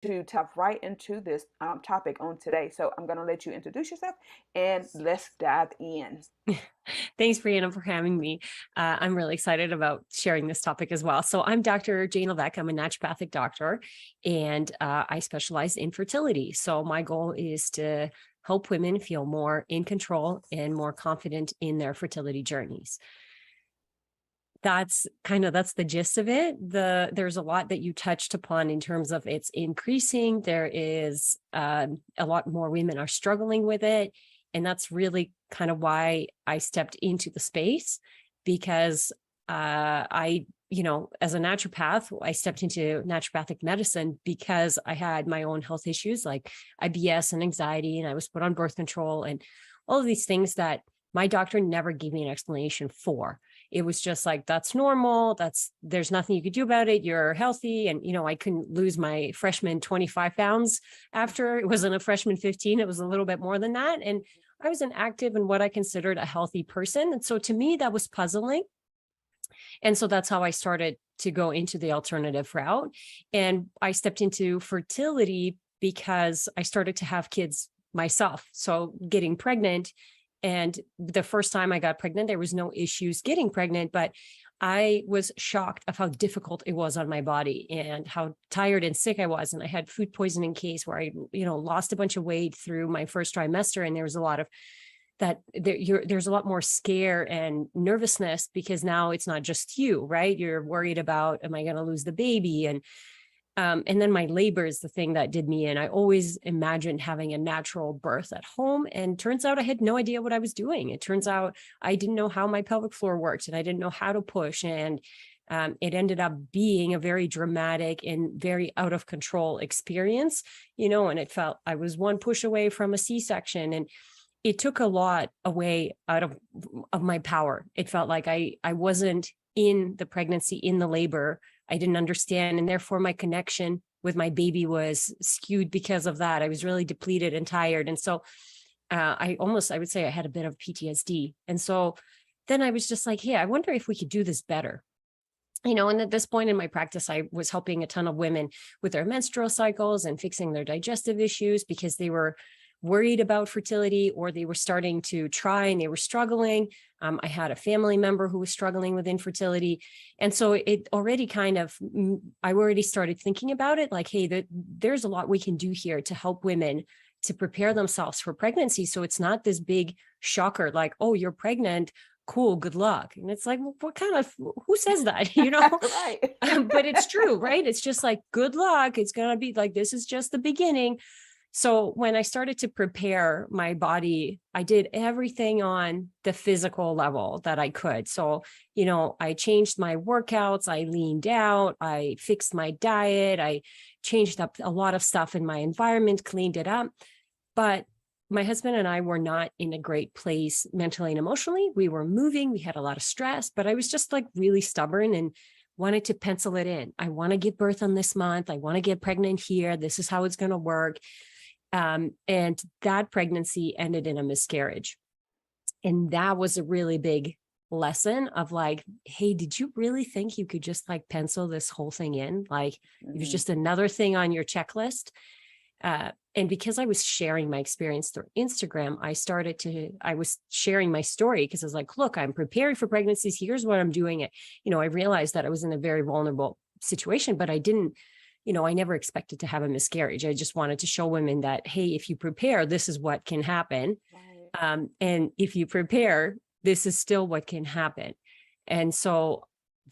to tap right into this topic on today. So I'm going to let you introduce yourself and let's dive in. Thanks, Brianna, for having me. I'm really excited about sharing this topic as well. So, I'm Dr. Jane Levesque. I'm a naturopathic doctor, and I specialize in fertility. So, my goal is to help women feel more in control and more confident in their fertility journeys. That's the gist of it. There's a lot that you touched upon in terms of it's increasing. There is a lot more women are struggling with it, and that's really kind of why I stepped into the space, because as a naturopath, I stepped into naturopathic medicine because I had my own health issues like IBS and anxiety, and I was put on birth control and all of these things that my doctor never gave me an explanation for. It was just like, that's normal. There's nothing you could do about it. You're healthy. And, I couldn't lose my freshman 25 pounds after. It wasn't a freshman 15. It was a little bit more than that. And I was an active and what I considered a healthy person. And so to me, that was puzzling. And so that's how I started to go into the alternative route. And I stepped into fertility because I started to have kids myself. So getting pregnant, and the first time I got pregnant, there was no issues getting pregnant, but I was shocked of how difficult it was on my body and how tired and sick I was. And I had food poisoning case where I, lost a bunch of weight through my first trimester. And there was a lot of there's a lot more scare and nervousness because now it's not just you, right? You're worried about, am I going to lose the baby? And then my labor is the thing that did me in. I always imagined having a natural birth at home. And turns out I had no idea what I was doing. It turns out I didn't know how my pelvic floor worked and I didn't know how to push. And it ended up being a very dramatic and very out of control experience, and it felt I was one push away from a C-section. And it took a lot away out of my power. It felt like I wasn't in the pregnancy, in the labor. I didn't understand. And therefore my connection with my baby was skewed because of that. I was really depleted and tired. And so I would say I had a bit of PTSD. And so then I was just like, hey, I wonder if we could do this better. And at this point in my practice, I was helping a ton of women with their menstrual cycles and fixing their digestive issues because they were worried about fertility or they were starting to try and they were struggling. I had a family member who was struggling with infertility. And so it already I already started thinking about it like, hey, there's a lot we can do here to help women to prepare themselves for pregnancy. So it's not this big shocker, like, oh, you're pregnant. Cool, good luck. And it's like, well, who says that, Right. But it's true, right? It's just like, good luck. It's going to be like, this is just the beginning. So when I started to prepare my body, I did everything on the physical level that I could. So, I changed my workouts, I leaned out, I fixed my diet, I changed up a lot of stuff in my environment, cleaned it up. But my husband and I were not in a great place mentally and emotionally. We were moving, we had a lot of stress, but I was just like really stubborn and wanted to pencil it in. I want to give birth on this month. I want to get pregnant here. This is how it's going to work. And that pregnancy ended in a miscarriage. And that was a really big lesson of like, hey, did you really think you could just like pencil this whole thing in? Like it was just another thing on your checklist. And because I was sharing my experience through Instagram, I was sharing my story because I was like, look, I'm preparing for pregnancies. Here's what I'm doing. I realized that I was in a very vulnerable situation, but I never expected to have a miscarriage. I just wanted to show women that, hey, if you prepare, this is what can happen. Right. And if you prepare, this is still what can happen. And so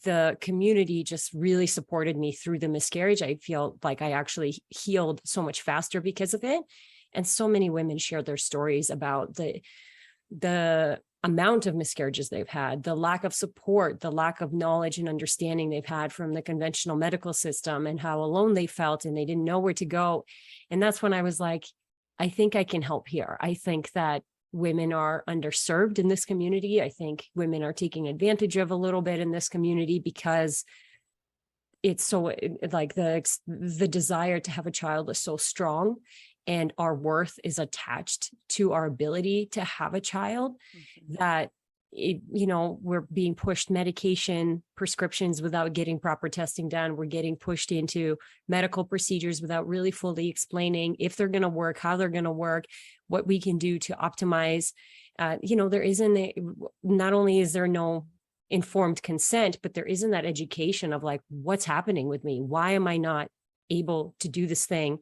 the community just really supported me through the miscarriage. I feel like I actually healed so much faster because of it. And so many women shared their stories about the amount of miscarriages they've had, the lack of support, the lack of knowledge and understanding they've had from the conventional medical system, and how alone they felt and they didn't know where to go. And that's when I was like, I think I can help here. I think that women are underserved in this community. I think women are taking advantage of a little bit in this community because it's so like the desire to have a child is so strong, and our worth is attached to our ability to have a child, that we're being pushed medication prescriptions without getting proper testing done. We're getting pushed into medical procedures without really fully explaining if they're going to work, how they're going to work, what we can do to optimize. There isn't not only is there no informed consent, but there isn't that education of like, what's happening with me? Why am I not able to do this thing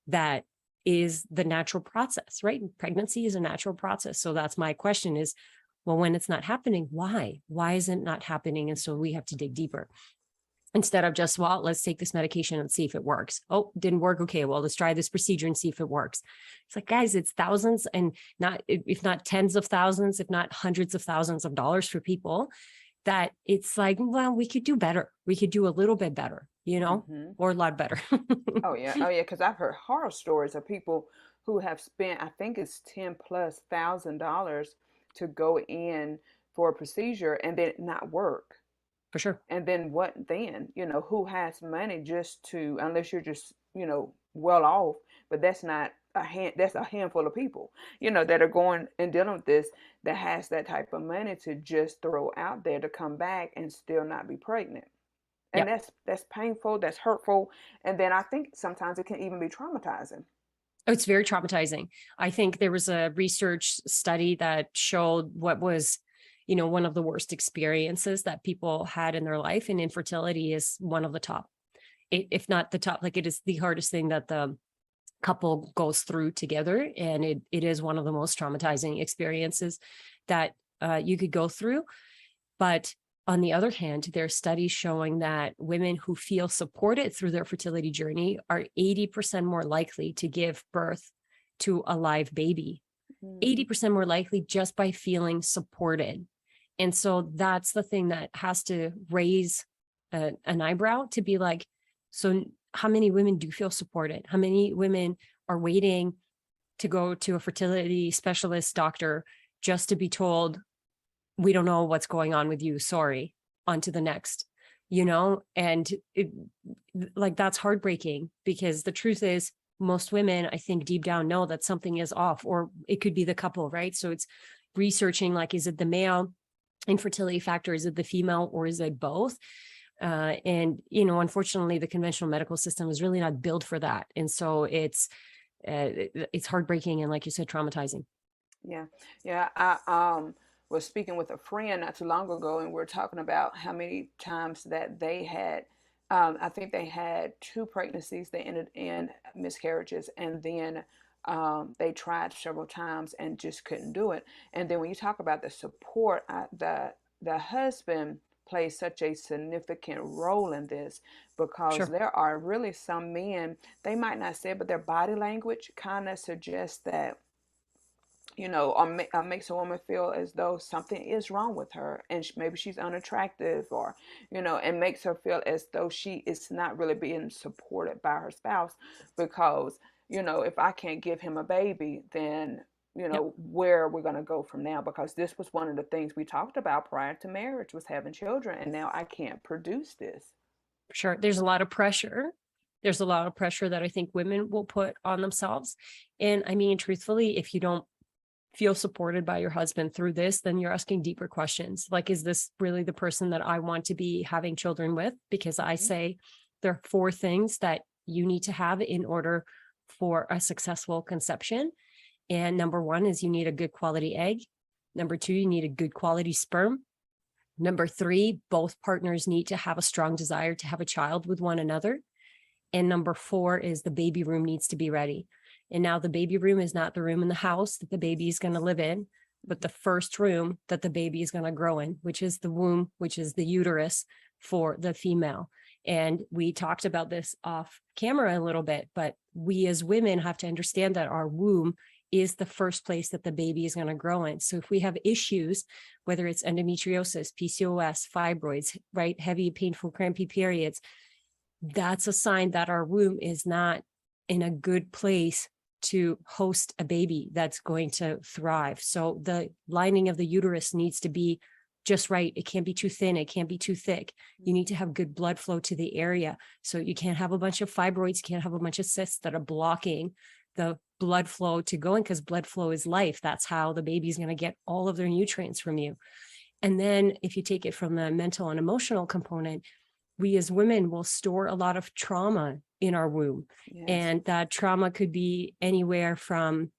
that is the natural process, right? Pregnancy is a natural process. So that's my question is, well, when it's not happening, why? Why is it not happening? And so we have to dig deeper instead of just, well, let's take this medication and see if it works. Oh, didn't work. Okay, well, let's try this procedure and see if it works. It's like, guys, it's thousands and not, if not tens of thousands, if not hundreds of thousands of dollars for people that it's like, well, we could do better. We could do a little bit better, or a lot better. Oh yeah, oh yeah, because I've heard horror stories of people who have spent, I think it's 10 plus $1,000 to go in for a procedure and then it not work. For sure. And then what then? Who has money just to, unless you're just, well off, but that's a handful of people, that are going and dealing with this, that has that type of money to just throw out there to come back and still not be pregnant. And Yep. that's painful, that's hurtful, and then I think sometimes it can even be traumatizing. Oh, it's very traumatizing. I think there was a research study that showed what was, one of the worst experiences that people had in their life, and infertility is one of the top, if not the top. Like, it is the hardest thing that the couple goes through together, and it is one of the most traumatizing experiences that you could go through. But on the other hand, there are studies showing that women who feel supported through their fertility journey are 80% more likely to give birth to a live baby, Mm. 80% more likely just by feeling supported. And so that's the thing that has to raise an eyebrow, to be like, so how many women do feel supported? How many women are waiting to go to a fertility specialist doctor just to be told, we don't know what's going on with you, sorry, on to the next, and like, that's heartbreaking, because the truth is most women, I think, deep down know that something is off, or it could be the couple, right? So it's researching, like, is it the male infertility factor, is it the female, or is it both? And unfortunately the conventional medical system is really not built for that, and so it's heartbreaking and, like you said, traumatizing. Yeah, yeah. I was speaking with a friend not too long ago, and we are talking about how many times that they had. I think they had two pregnancies. They ended in miscarriages, and then they tried several times and just couldn't do it. And then when you talk about the support, the husband plays such a significant role in this, because Sure. there are really some men, they might not say it, but their body language kind of suggests that, or makes a woman feel as though something is wrong with her, and maybe she's unattractive, or, and makes her feel as though she is not really being supported by her spouse, because, if I can't give him a baby, then, Yep. where are we going to go from now? Because this was one of the things we talked about prior to marriage, was having children, and now I can't produce this. Sure. There's a lot of pressure. There's a lot of pressure that I think women will put on themselves. And I mean, truthfully, if you don't feel supported by your husband through this, then you're asking deeper questions. Like, is this really the person that I want to be having children with? Because I Mhm. say there are 4 things that you need to have in order for a successful conception. And number 1 is you need a good quality egg. Number 2, you need a good quality sperm. Number 3, both partners need to have a strong desire to have a child with one another. And number 4 is the baby room needs to be ready. And now the baby room is not the room in the house that the baby is going to live in, but the first room that the baby is going to grow in, which is the womb, which is the uterus for the female. And we talked about this off camera a little bit, but we as women have to understand that our womb is the first place that the baby is going to grow in. So if we have issues, whether it's endometriosis, PCOS, fibroids, right, heavy, painful, crampy periods, that's a sign that our womb is not in a good place to host a baby that's going to thrive. So the lining of the uterus needs to be just right. It can't be too thin. It can't be too thick. You need to have good blood flow to the area. So you can't have a bunch of fibroids. You can't have a bunch of cysts that are blocking the blood flow to go in, because blood flow is life. That's how the baby's going to get all of their nutrients from you. And then if you take it from the mental and emotional component, we as women will store a lot of trauma in our womb. Yes. And that trauma could be anywhere from,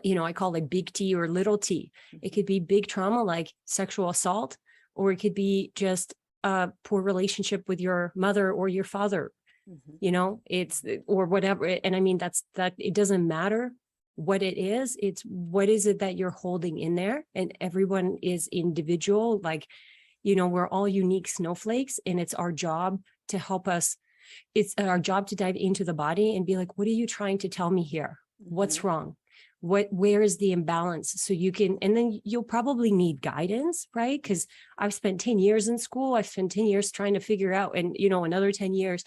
I call it big T or little t. It could be big trauma like sexual assault, or it could be just a poor relationship with your mother or your father, it's, or whatever. And I mean, that it doesn't matter what it is. It's what is it that you're holding in there? And everyone is individual. Like, we're all unique snowflakes, and it's our job to help us. It's our job to dive into the body and be like, what are you trying to tell me here? What's wrong? Where is the imbalance? So you can, and then you'll probably need guidance, right? Because I've spent 10 years in school. I've spent 10 years trying to figure out, and, another 10 years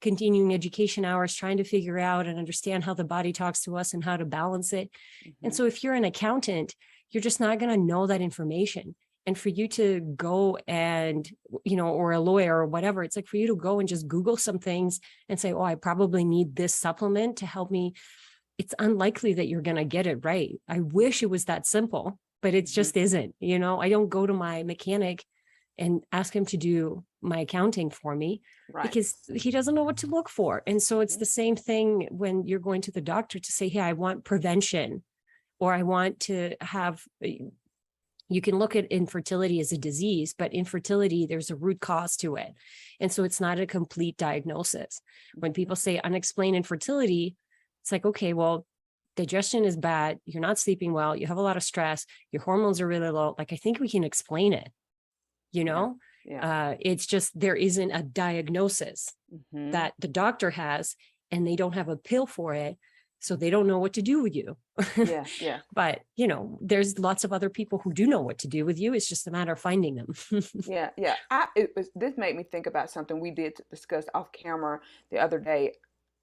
continuing education hours, trying to figure out and understand how the body talks to us and how to balance it. And so if you're an accountant, you're just not going to know that information. And for you to go and, or a lawyer or whatever, it's like for you to go and just Google some things and say, oh, I probably need this supplement to help me. It's unlikely that you're going to get it right. I wish it was that simple, but it just isn't. I don't go to my mechanic and ask him to do my accounting for me, right, because he doesn't know what to look for. And so it's the same thing when you're going to the doctor to say, hey, I want prevention, or I want to have, you can look at infertility as a disease, but infertility, there's a root cause to it. And so it's not a complete diagnosis. When people say unexplained infertility, it's like, okay, well, digestion is bad. You're not sleeping well. You have a lot of stress. Your hormones are really low. Like, I think we can explain it, it's just, there isn't a diagnosis that the doctor has, and they don't have a pill for it. So they don't know what to do with you. Yeah. But, there's lots of other people who do know what to do with you. It's just a matter of finding them. Yeah. This made me think about something we did discuss off camera the other day.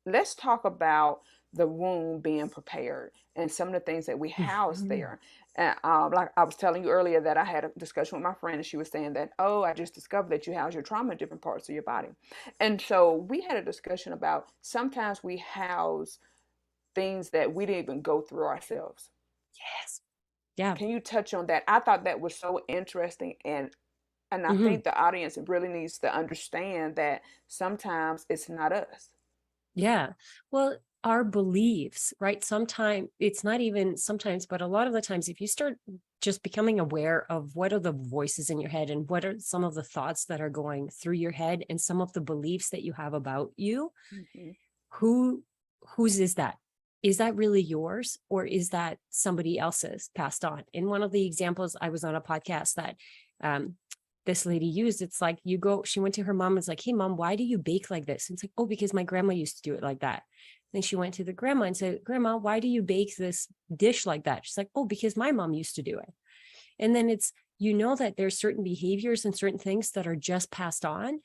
Let's talk about the womb being prepared and some of the things that we house there. And like I was telling you earlier, that I had a discussion with my friend, and she was saying that, oh, I just discovered that you house your trauma in different parts of your body. And so we had a discussion about sometimes we house things that we didn't even go through ourselves. Yes. Yeah. Can you touch on that? I thought that was so interesting, and I think the audience really needs to understand that sometimes it's not us. Yeah. Well, our beliefs, right? Sometimes it's not even sometimes, but a lot of the times, if you start just becoming aware of what are the voices in your head and what are some of the thoughts that are going through your head and some of the beliefs that you have about you, whose is that? Is that really yours, or is that somebody else's passed on? In one of the examples, I was on a podcast that this lady used, it's like she went to her mom and was like, hey mom, why do you bake like this? And it's like, oh, because my grandma used to do it like that. Then she went to the grandma and said, grandma, why do you bake this dish like that? She's like, oh, because my mom used to do it. And then it's, that there's certain behaviors and certain things that are just passed on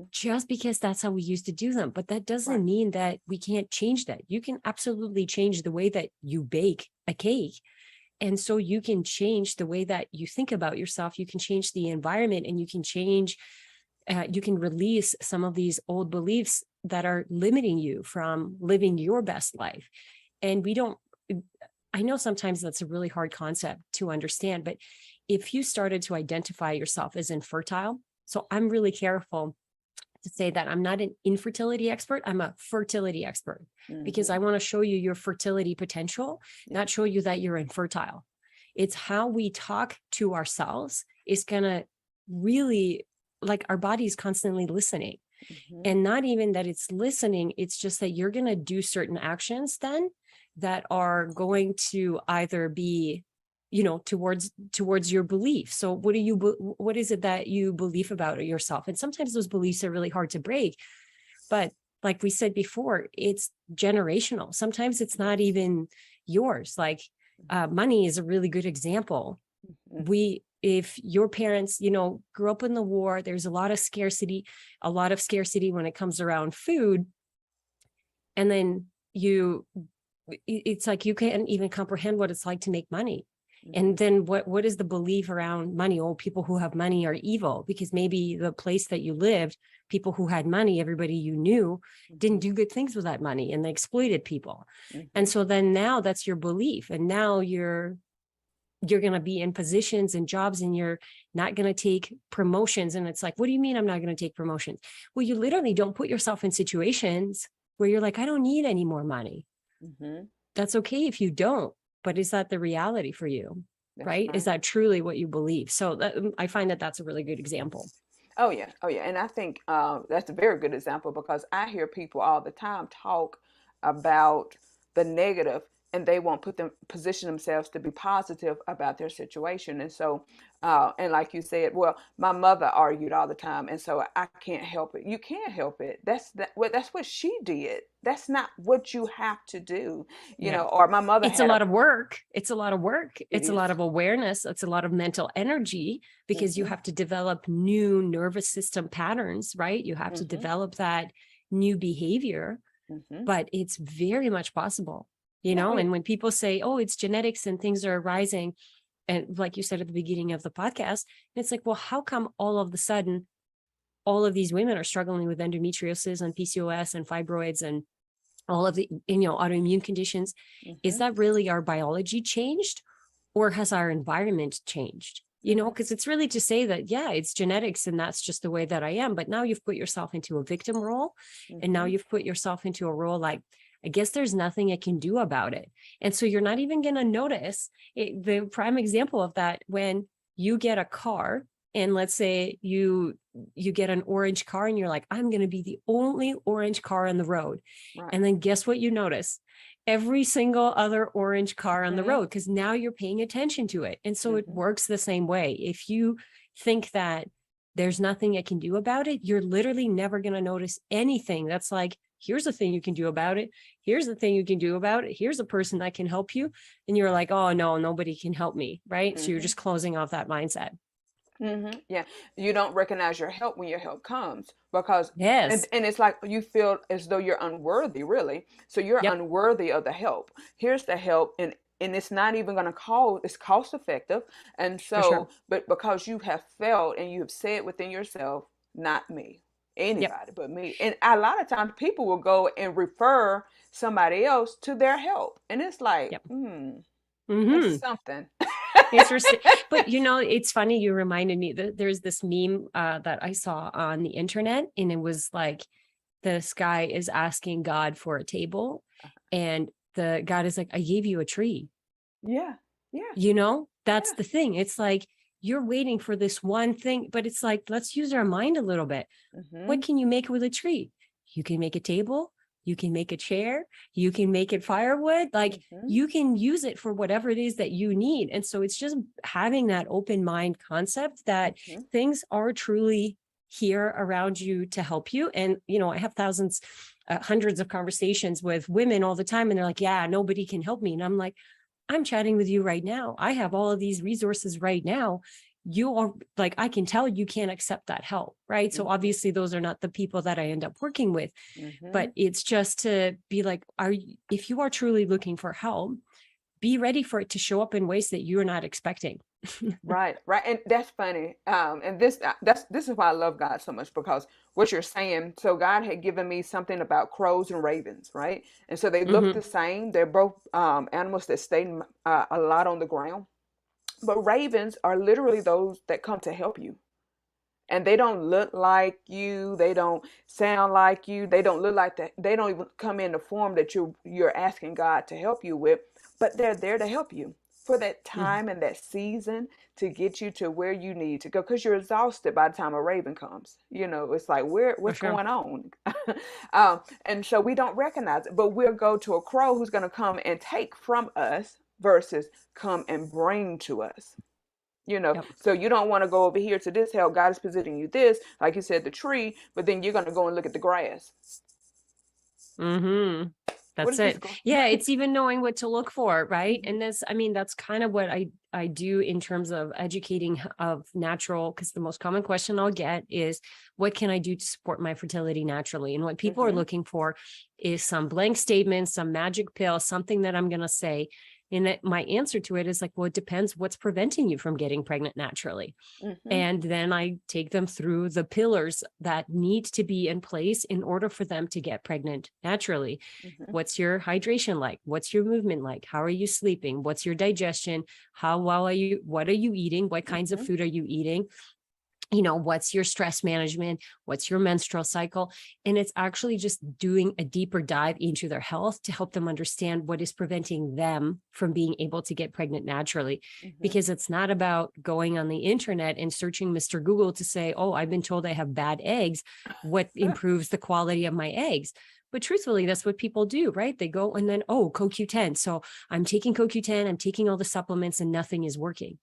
just because that's how we used to do them. But that doesn't mean that we can't change that. You can absolutely change the way that you bake a cake. And so you can change the way that you think about yourself. You can change the environment, and you can change, you can release some of these old beliefs that are limiting you from living your best life. And I know sometimes that's a really hard concept to understand, but if you started to identify yourself as infertile, so I'm really careful to say that I'm not an infertility expert, I'm a fertility expert, because I want to show you your fertility potential, not show you that you're infertile. It's how we talk to ourselves is going to really, like, our body's constantly listening. And not even that it's listening, it's just that you're going to do certain actions then that are going to either be, towards your belief. So what is it that you believe about yourself? And sometimes those beliefs are really hard to break, but like we said before, it's generational. Sometimes it's not even yours. Like money is a really good example. If your parents, grew up in the war, there's a lot of scarcity when it comes around food. And then it's like, you can't even comprehend what it's like to make money. And then what is the belief around money? Oh, people who have money are evil, because maybe the place that you lived, people who had money, everybody you knew didn't do good things with that money, and they exploited people. And so then now that's your belief. And now you're you're going to be in positions and jobs and you're not going to take promotions. And it's like, what do you mean I'm not going to take promotions? Well, you literally don't put yourself in situations where you're like, I don't need any more money. Mm-hmm. That's okay if you don't, but is that the reality for you? That's Right? Is right. that truly what you believe? So I find that that's a really good example. Oh yeah, oh yeah, and I think that's a very good example because I hear people all the time talk about the negative, and they won't put them position themselves to be positive about their situation. And so, and like you said, well, my mother argued all the time, and so I can't help it. You can't help it. That's what she did. That's not what you have to do, Yeah. Or my mother It's a had a. lot of work. It's a lot of work. It It's a is. lot of awareness. It's a lot of mental energy because you Mm-hmm. have to develop new nervous system patterns, right? You have to Mm-hmm. develop that new behavior, Mm-hmm. but it's very much possible, Yeah. Oh yeah. and when people say, oh, it's genetics and things are arising, and like you said at the beginning of the podcast, it's like, well, how come all of the sudden all of these women are struggling with endometriosis and PCOS and fibroids and all of the autoimmune conditions? Is Mm-hmm. that really our biology changed, or has our environment changed? Mm-hmm. Because it's really to say that, yeah, it's genetics and that's just the way that I am, but now you've put yourself into a victim role, and now Mm-hmm. you've put yourself into a role like, I guess there's nothing I can do about it. And so you're not even going to notice it. The prime example of that, when you get a car, and let's say you get an orange car and you're like, I'm going to be the only orange car on the road. Right. And then guess what you notice? Every single other orange car on the Mm-hmm. road, because now you're paying attention to it. And so it Mm-hmm. works the same way. If you think that there's nothing I can do about it, you're literally never going to notice anything. That's like, here's a thing you can do about it. Here's the thing you can do about it. Here's a person that can help you. And you're like, oh no, nobody can help me. Right. So you're Mm-hmm. just closing off that mindset. Mm-hmm. Yeah, you don't recognize your help when your help comes because, and Yes. and it's like you feel as though you're unworthy, really. So you're Yep. unworthy of the help. Here's the help, and it's not even going to call. It's cost effective, and For sure. so, but because you have felt and you have said within yourself, not me, Yep. anybody but me. And a lot of times people will go and refer somebody else to their help, and it's like, Yep. that's Mm-hmm. something. Interesting. But it's funny, you reminded me that there's this meme that I saw on the internet, and it was like, this guy is asking God for a table, and the God is like, I gave you a tree. Yeah, yeah, That's yeah. the thing. It's like, you're waiting for this one thing, but it's like, let's use our mind a little bit. What Mm-hmm. can you make with a tree? You can make a table, you can make a chair, you can make it firewood. Like, Mm-hmm. you can use it for whatever it is that you need. And so it's just having that open mind concept that Mm-hmm. things are truly here around you to help you. And, I have thousands, hundreds of conversations with women all the time, and they're like, yeah, nobody can help me. And I'm like, I'm chatting with you right now. I have all of these resources right now. You are like, I can tell you can't accept that help, right? So Mm-hmm. obviously those are not the people that I end up working with, Mm-hmm. but it's just to be like, if you are truly looking for help, be ready for it to show up in ways that you're not expecting. Right, right, and that's funny. And this is why I love God so much because what you're saying. So God had given me something about crows and ravens, right? And so they look Mm-hmm. the same. They're both animals that stay a lot on the ground. But ravens are literally those that come to help you. And they don't look like you. They don't sound like you. They don't look like that. They don't even come in the form that you're asking God to help you with. But they're there to help you for that Mm-hmm. time and that season to get you to where you need to go because you're exhausted by the time a raven comes. It's like For what's sure. going on. And so we don't recognize it, but we'll go to a crow who's going to come and take from us versus come and bring to us. Yep. So you don't want to go over here to this help. God is positioning you this, like you said, the tree, but then you're going to go and look at the grass. Mm-hmm. What That's is this it. going? Yeah, it's even knowing what to look for, right? Mm-hmm. And that's kind of what I do in terms of educating of natural, because the most common question I'll get is, what can I do to support my fertility naturally? And what people are Mm-hmm. looking for is some blank statement, some magic pill, something that I'm going to say. And my answer to it is like, well, it depends what's preventing you from getting pregnant naturally. Mm-hmm. And then I take them through the pillars that need to be in place in order for them to get pregnant naturally. Mm-hmm. What's your hydration like? What's your movement like? How are you sleeping? What's your digestion? How well are you? What are you eating? What kinds of Mm-hmm. food are you eating? What's your stress management? What's your menstrual cycle? And it's actually just doing a deeper dive into their health to help them understand what is preventing them from being able to get pregnant naturally. Mm-hmm. Because it's not about going on the internet and searching Mr. Google to say, oh, I've been told I have bad eggs. What improves the quality of my eggs? But truthfully, that's what people do, right? They go and then, oh, CoQ10. So I'm taking CoQ10, I'm taking all the supplements and nothing is working.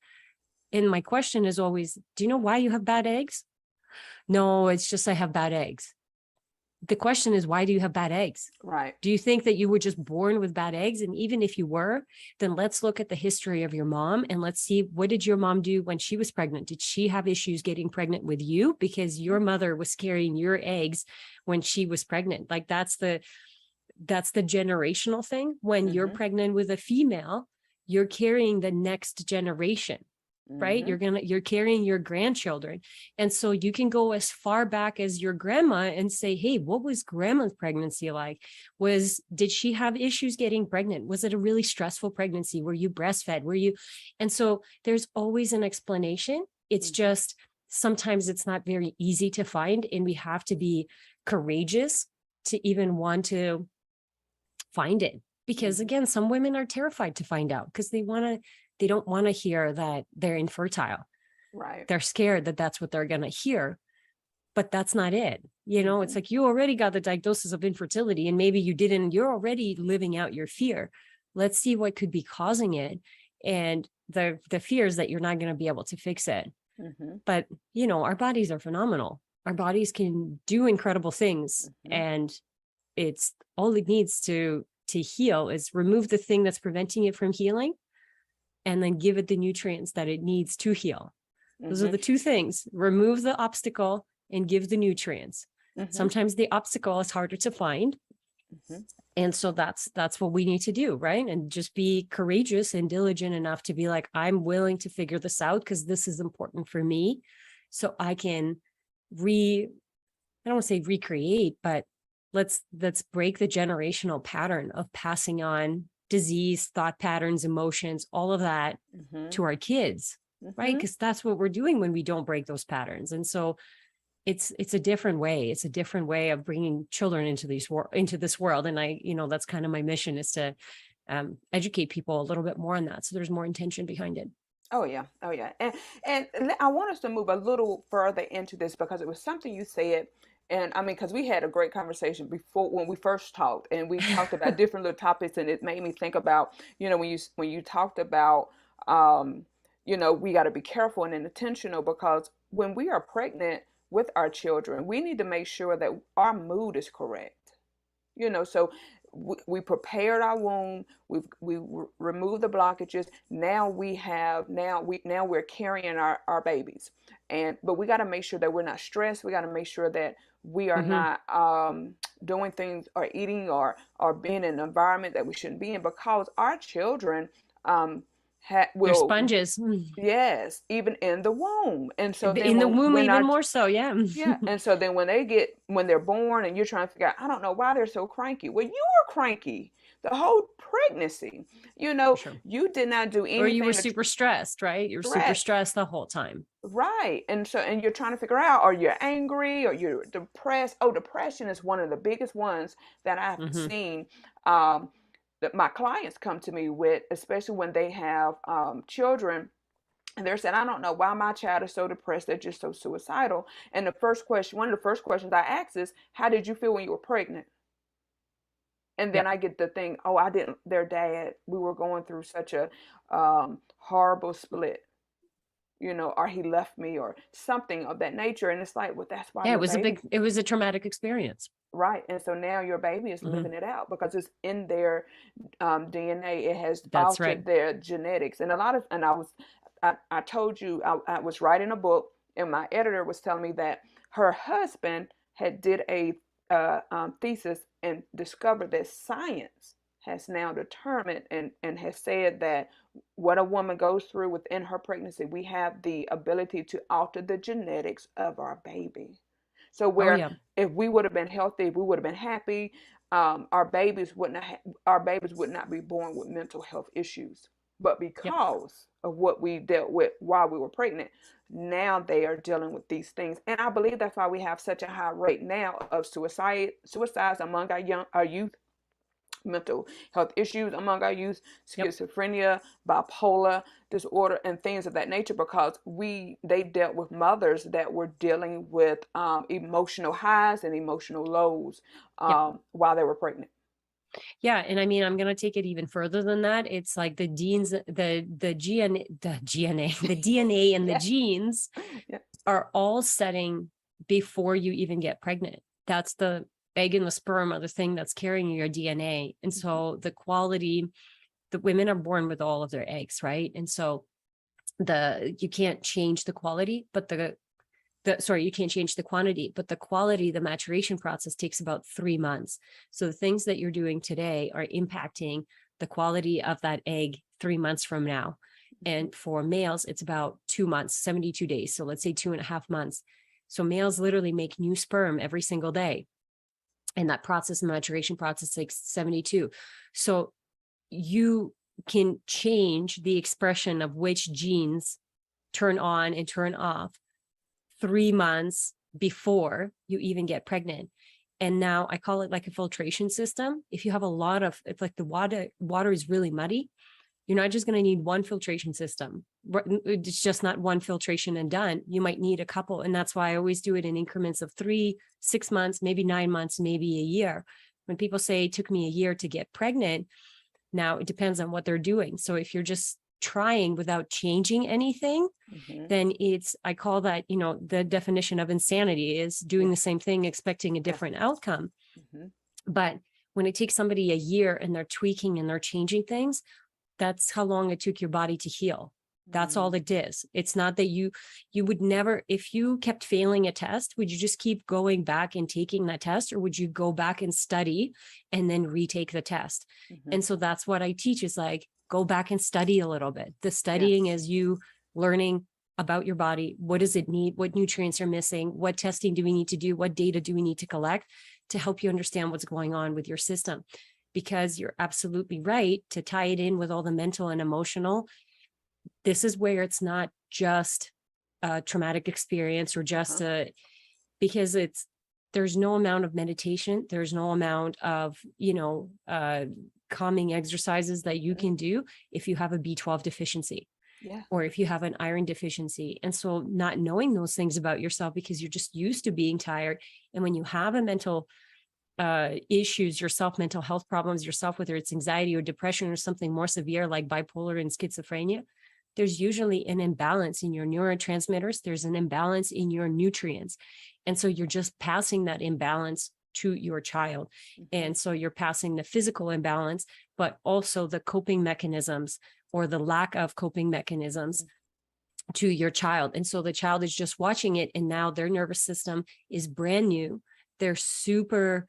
And my question is always, do you know why you have bad eggs? No, it's just I have bad eggs. The question is, why do you have bad eggs? Right. Do you think that you were just born with bad eggs? And even if you were, then let's look at the history of your mom and let's see, what did your mom do when she was pregnant? Did she have issues getting pregnant with you because your mother was carrying your eggs when she was pregnant? Like that's the generational thing. When you're Mm-hmm. pregnant with a female, you're carrying the next generation, right? Mm-hmm. You're carrying your grandchildren. And so you can go as far back as your grandma and say, hey, what was grandma's pregnancy like? Did she have issues getting pregnant? Was it a really stressful pregnancy? Were you breastfed? And so there's always an explanation. It's Mm-hmm. just, sometimes it's not very easy to find. And we have to be courageous to even want to find it. Because Mm-hmm. again, some women are terrified to find out because they don't want to hear that they're infertile. Right. They're scared that that's what they're going to hear, but that's not it. Mm-hmm. It's like you already got the diagnosis of infertility and maybe you didn't, you're already living out your fear. Let's see what could be causing it. And the fear is that you're not going to be able to fix it. Mm-hmm. But, our bodies are phenomenal. Our bodies can do incredible things. Mm-hmm. And it's all it needs to heal is remove the thing that's preventing it from healing and then give it the nutrients that it needs to heal. Those are Mm-hmm. the two things. Remove the obstacle and give the nutrients. Mm-hmm. Sometimes the obstacle is harder to find. Mm-hmm. And so that's what we need to do, right? And just be courageous and diligent enough to be like, I'm willing to figure this out because this is important for me. So I can I don't want to say recreate, but let's break the generational pattern of passing on disease, thought patterns, emotions, all of that Mm-hmm. to our kids, right? Mm-hmm. Because that's what we're doing when we don't break those patterns. And so it's a different way. It's a different way of bringing children into this world. And that's kind of my mission, is to educate people a little bit more on that. So there's more intention behind it. Oh yeah, oh yeah, and I want us to move a little further into this because it was something you said, and I mean, because we had a great conversation before when we first talked, and we talked about different little topics, and it made me think about, when you talked about, um, we got to be careful and intentional because when we are pregnant with our children, we need to make sure that our mood is correct. So we prepared our womb, we removed the blockages. Now we're carrying our babies, but we got to make sure that we're not stressed. We got to make sure that we are Mm-hmm. not doing things or eating or being in an environment that we shouldn't be in, because our children um They're will, sponges. yes, even in the womb. And so then In the womb, when even our more so. Yeah. yeah, and so then when they're born and you're trying to figure out, I don't know why they're so cranky. Well, you were cranky the whole pregnancy. For sure. You did not do Or you were anything to super stressed, right? You're super stress. stressed the whole time. Right. And you're trying to figure out, or you're angry or you're depressed. Oh, depression is one of the biggest ones that I've Mm-hmm. seen, um, that my clients come to me with, especially when they have children. And they're saying, I don't know why my child is so depressed. They're just so suicidal. And one of the first questions I ask is, how did you feel when you were pregnant? And then Yep. I get the thing, oh, I didn't, their dad, we were going through such a horrible split, or he left me or something of that nature. And it's like, well, that's why Yeah, your baby, it was a traumatic experience. right. And so now your baby is Mm-hmm. living it out because it's in their DNA. It has That's right. altered their genetics. And I told you, I was writing a book, and my editor was telling me that her husband had did a thesis and discovered that science has now determined and has said that what a woman goes through within her pregnancy, we have the ability to alter the genetics of our baby. So Oh where yeah. if we would have been healthy, if we would have been happy, our babies would not be born with mental health issues. But Yep. because of what we dealt with while we were pregnant, now they are dealing with these things, and I believe that's why we have such a high rate now of suicides among our youth, mental health issues among our youth, Yep. schizophrenia, bipolar disorder, and things of that nature, because they dealt with mothers that were dealing with emotional highs and emotional lows Yep. while they were pregnant. Yeah, and I mean, I'm going to take it even further than that. It's like the genes, the DNA and the Yeah, genes yeah. are all setting before you even get pregnant. That's the egg and the sperm are the thing that's carrying your DNA. And Mm-hmm. so the quality, the women are born with all of their eggs, right? And so you can't change the quality, but you can't change the quantity, but the quality, the maturation process takes about 3 months. So the things that you're doing today are impacting the quality of that egg 3 months from now. Mm-hmm. And for males, it's about 2 months, 72 days. So let's say 2.5 months. So males literally make new sperm every single day. And that process, maturation process, takes 72. So you can change the expression of which genes turn on and turn off 3 months before you even get pregnant. And now I call it like a filtration system. If you have a lot of, if like the water is really muddy, you're not just going to need one filtration system. It's just not one filtration and done. You might need a couple. And that's why I always do it in increments of 3, 6 months, maybe 9 months, maybe a year. When people say it took me a year to get pregnant, now it depends on what they're doing. So if you're just trying without changing anything, Mm-hmm. then I call that, the definition of insanity is doing Yeah, the same thing, expecting a yeah. different outcome. Mm-hmm. But when it takes somebody a year and they're tweaking and they're changing things, that's how long it took your body to heal. That's all it is. It's not that you would never, if you kept failing a test, would you just keep going back and taking that test, or would you go back and study and then retake the test? Mm-hmm. And so that's what I teach, is like, go back and study a little bit. The studying Yes. is you learning about your body. What does it need? What nutrients are missing? What testing do we need to do? What data do we need to collect to help you understand what's going on with your system? Because you're absolutely right to tie it in with all the mental and emotional. This is where it's not just a traumatic experience or Uh-huh. just because there's no amount of meditation. There's no amount of, calming exercises that you Mm-hmm. can do if you have a B12 deficiency Yeah. or if you have an iron deficiency. And so not knowing those things about yourself because you're just used to being tired. And when you have a mental issues yourself, mental health problems yourself, whether it's anxiety or depression or something more severe like bipolar and schizophrenia, there's usually an imbalance in your neurotransmitters. There's an imbalance in your nutrients. And so you're just passing that imbalance to your child. Mm-hmm. And so you're passing the physical imbalance, but also the coping mechanisms or the lack of coping mechanisms to your child. And so the child is just watching it. And now their nervous system is brand new. They're super,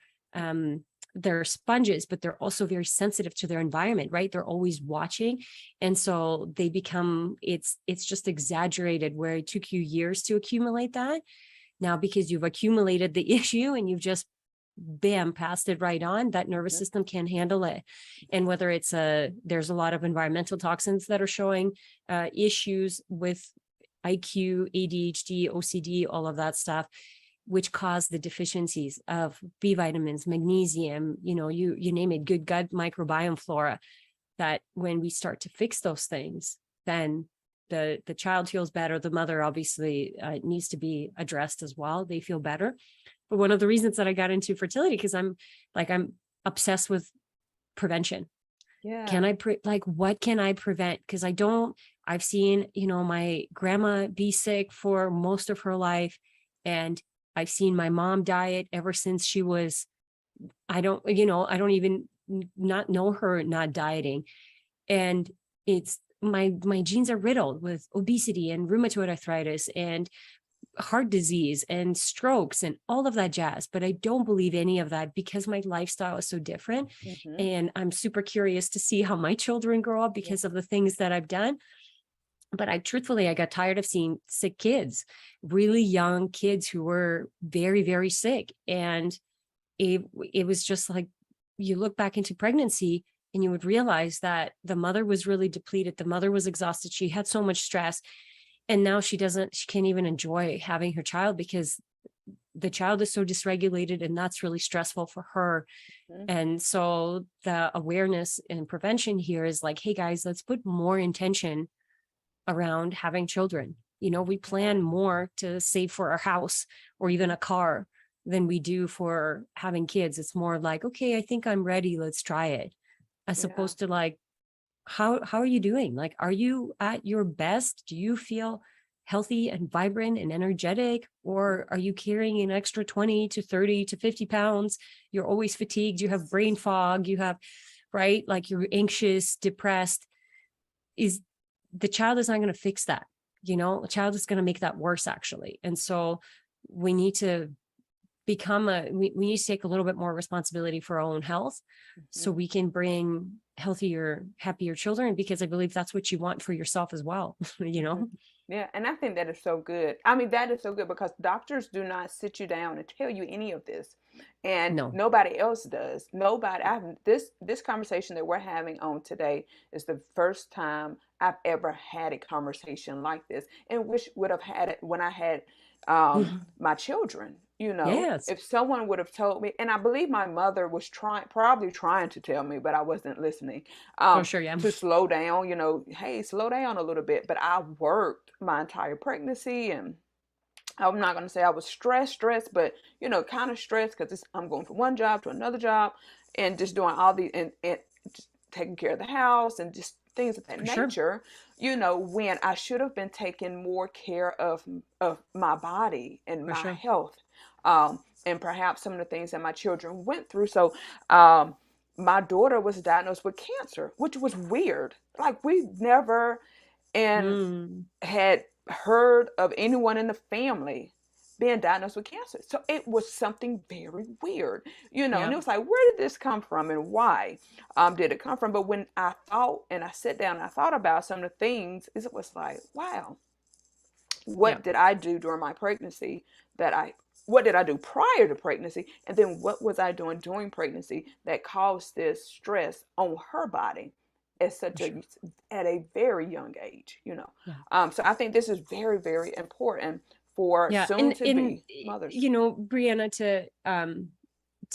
they're sponges, but they're also very sensitive to their environment, right? They're always watching. And so they become, it's just exaggerated where it took you years to accumulate that. Now, because you've accumulated the issue and you've just bam, passed it right on, that nervous Mm-hmm. system can handle it. And whether there's a lot of environmental toxins that are showing issues with IQ, ADHD, OCD, all of that stuff, which cause the deficiencies of B vitamins, magnesium, you name it, good gut microbiome flora, that when we start to fix those things, then the child feels better. The mother obviously needs to be addressed as well. They feel better. But one of the reasons that I got into fertility, because I'm obsessed with prevention. Yeah. Can I what can I prevent? Because I've seen, my grandma be sick for most of her life. And I've seen my mom diet ever since she was, I don't even not know her not dieting. And it's my genes are riddled with obesity and rheumatoid arthritis and heart disease and strokes and all of that jazz. But I don't believe any of that because my lifestyle is so different. Mm-hmm. And I'm super curious to see how my children grow up Yeah. because of the things that I've done. But I got tired of seeing sick kids, really young kids who were very, very sick. And it was just like, you look back into pregnancy and you would realize that the mother was really depleted. The mother was exhausted. She had so much stress. And now she can't even enjoy having her child because the child is so dysregulated, and that's really stressful for her. Mm-hmm. And so the awareness and prevention here is like, hey guys, let's put more intention around having children. We plan more to save for our house or even a car than we do for having kids. It's more like, okay, I think I'm ready. Let's try it. As opposed to like, how are you doing? Like, are you at your best? Do you feel healthy and vibrant and energetic? Or are you carrying an extra 20 to 30 to 50 pounds? You're always fatigued. You have brain fog. You have, right? Like you're anxious, depressed. The child is not going to fix that. A child is going to make that worse actually. And so we need to we need to take a little bit more responsibility for our own health so we can bring healthier, happier children, because I believe that's what you want for yourself as well. Yeah, and I think that is so good. I mean, that is so good because doctors do not sit you down and tell you any of this, and No. nobody else does. Nobody. This conversation that we're having on today is the first time I've ever had a conversation like this, and wish would have had it when I had my children. Yes. If someone would have told me, and I believe my mother was probably trying to tell me, but I wasn't listening. Oh, sure. Yeah. To slow down, hey, slow down a little bit. But I worked my entire pregnancy, and I'm not going to say I was stressed, but kind of stressed because I'm going from one job to another job and just doing all these and just taking care of the house and just things of that For sure. nature. When I should have been taking more care of my body and For my sure. health, and perhaps some of the things that my children went through. So, my daughter was diagnosed with cancer, which was weird. Like we never and Mm. had heard of anyone in the family being diagnosed with cancer. So it was something very weird, and Yeah. it was like, where did this come from and why did it come from? But when I thought and I sat down and I thought about some of the things, it was like, wow, Yeah. what did I do during my pregnancy what did I do prior to pregnancy? And then what was I doing during pregnancy that caused this stress on her body For sure. at a very young age, Yeah. So I think this is very, very important for Yeah. soon to be mothers. Brianna,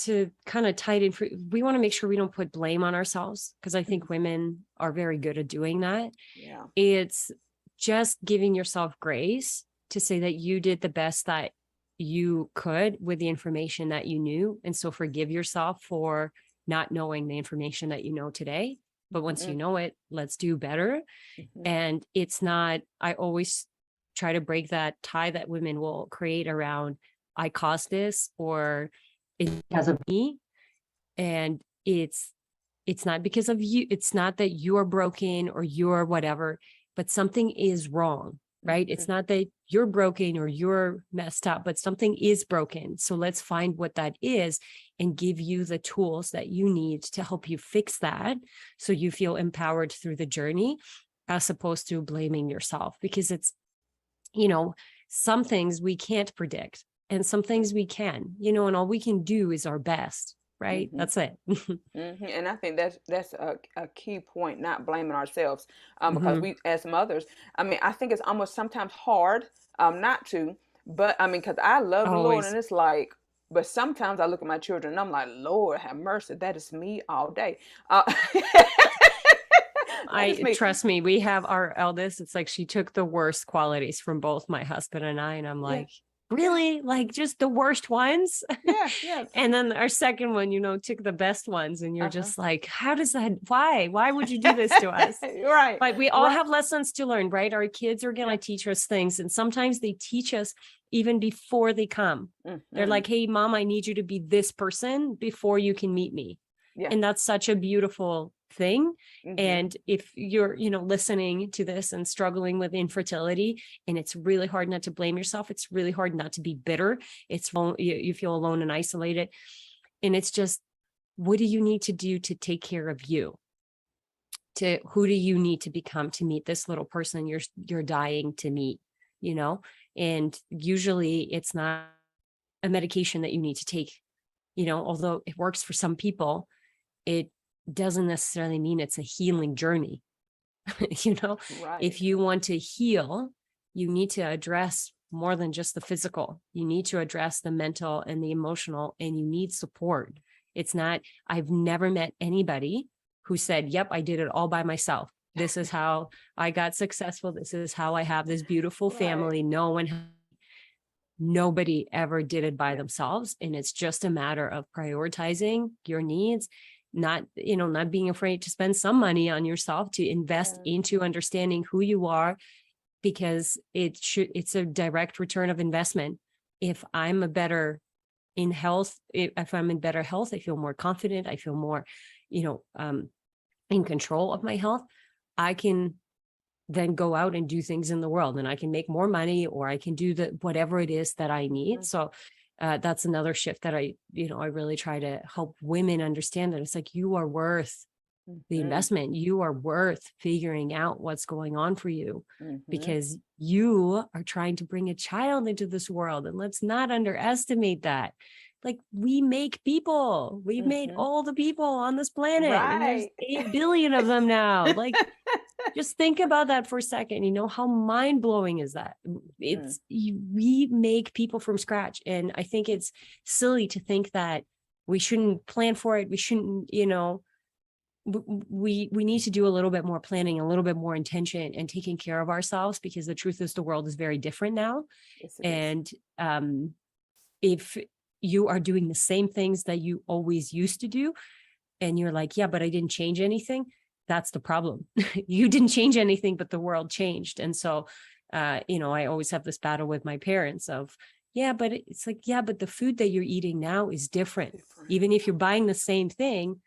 to kind of tie it in, we want to make sure we don't put blame on ourselves, because I think women are very good at doing that. Yeah. It's just giving yourself grace to say that you did the best that you could with the information that you knew. And so forgive yourself for not knowing the information that you know today. But once you know it, let's do better. And it's not, I always try to break that tie that women will create around, I caused this, or it's because of me. And it's not because of you. It's not that you're broken or you're whatever, but something is wrong, right? It's not that you're broken or you're messed up, but something is broken. So let's find what that is and give you the tools that you need to help you fix that, so you feel empowered through the journey, as opposed to blaming yourself. Because it's, some things we can't predict and some things we can, and all we can do is our best. Right. That's it. And I think that's a key point, not blaming ourselves, because Mm-hmm. we as mothers, I mean, I think it's almost sometimes hard not to, but I mean, because I love the Lord, Always. and it's like, but sometimes I look at my children and I'm like, Lord have mercy, that is me all day. That is I me. trust me, we have our eldest. It's like she took the worst qualities from both my husband and I. And I'm Yeah, like, yeah, really? Like just the worst ones? yeah, yeah. And then our second one, took the best ones. And you're Uh-huh. just like, how does that, why would you do this to us? Right, But we all right. have lessons to learn, right? Our kids are going to Yeah. teach us things. And sometimes they teach us even before they come. They're like, hey, mom, I need you to be this person before you can meet me. Yeah. And that's such a beautiful thing. Mm-hmm. And if you're, listening to this and struggling with infertility, and it's really hard not to blame yourself, it's really hard not to be bitter. You feel alone and isolated. And it's just, what do you need to do to take care of you? To who do you need to become to meet this little person you're dying to meet, you know? And usually it's not a medication that you need to take, although it works for some people, it doesn't necessarily mean it's a healing journey. you know, Right. if you want to heal, you need to address more than just the physical. You need to address the mental and the emotional, and you need support. It's not, I've never met anybody who said, yep, I did it all by myself. This is how I got successful. This is how I have this beautiful Right. family. Nobody ever did it by Yeah. themselves. And it's just a matter of prioritizing your needs, not being afraid to spend some money on yourself, to invest Yeah. into understanding who you are, because it's a direct return of investment. If I'm in health, if I'm in better health, I feel more confident. I feel more, you know, um, in control of my health. I can then go out and do things in the world, and I can make more money, or I can do whatever it is that I need. Mm-hmm. So that's another shift that I really try to help women understand, that it's like, you are worth the Mm-hmm. investment. You are worth figuring out what's going on for you, Mm-hmm. because you are trying to bring a child into this world. And let's not underestimate that. Like, we make people, we've made Mm-hmm. all the people on this planet, and there's Right. 8 billion of them now. Like, just think about that for a second. How mind blowing is that? Mm. We make people from scratch. And I think it's silly to think that we shouldn't plan for it. We shouldn't, we need to do a little bit more planning, a little bit more intention, and taking care of ourselves, because the truth is, the world is very different now. Yes, it is. And if you are doing the same things that you always used to do, and you're like, yeah, but I didn't change anything, that's the problem. You didn't change anything, but the world changed. And so, I always have this battle with my parents of, yeah, but it's like, yeah, but the food that you're eating now is different. Different. Even if you're buying the same thing,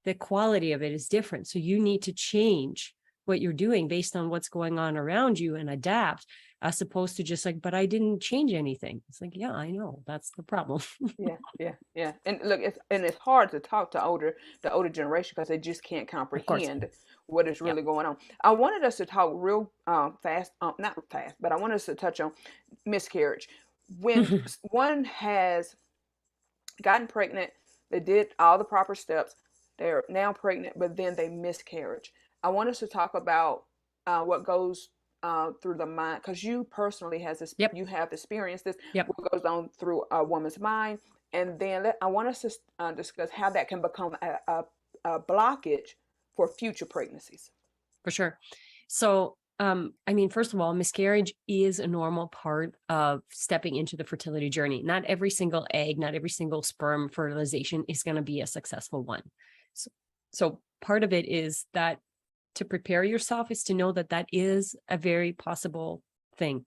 the quality of it is different. So you need to change what you're doing based on what's going on around you and adapt, as opposed to just like, but I didn't change anything. It's like, yeah, I know, that's the problem. Yeah, yeah, yeah. And look, it's hard to talk to the older generation, because they just can't Of course. comprehend what is Yeah. really going on. I wanted us to talk real fast, not fast, but I wanted us to touch on miscarriage. When one has gotten pregnant, they did all the proper steps, they're now pregnant, but then they miscarriage. I want us to talk about what goes through the mind, because you personally Yep. you have experienced this. Yep. What goes on through a woman's mind, and then I want us to discuss how that can become a blockage for future pregnancies. For sure. So, first of all, miscarriage is a normal part of stepping into the fertility journey. Not every single egg, not every single sperm fertilization is going to be a successful one. So part of it is that, to prepare yourself, is to know that that is a very possible thing.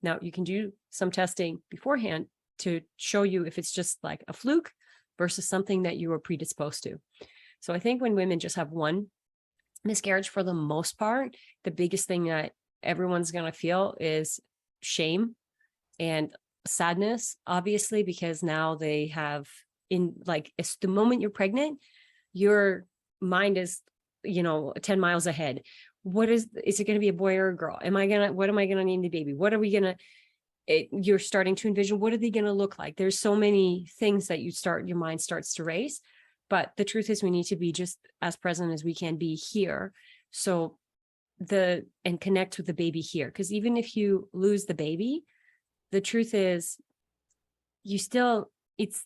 Now, you can do some testing beforehand to show you if it's just like a fluke versus something that you were predisposed to. So I think when women just have one miscarriage, for the most part, the biggest thing that everyone's going to feel is shame and sadness, obviously, because now they have, it's the moment you're pregnant, your mind is, 10 miles ahead. Is it going to be a boy or a girl? What am I going to name the baby? What are we going to, you're starting to envision, what are they going to look like? There's so many things that your mind starts to race. But the truth is, we need to be just as present as we can be here. So and connect with the baby here. Because even if you lose the baby, the truth is, it's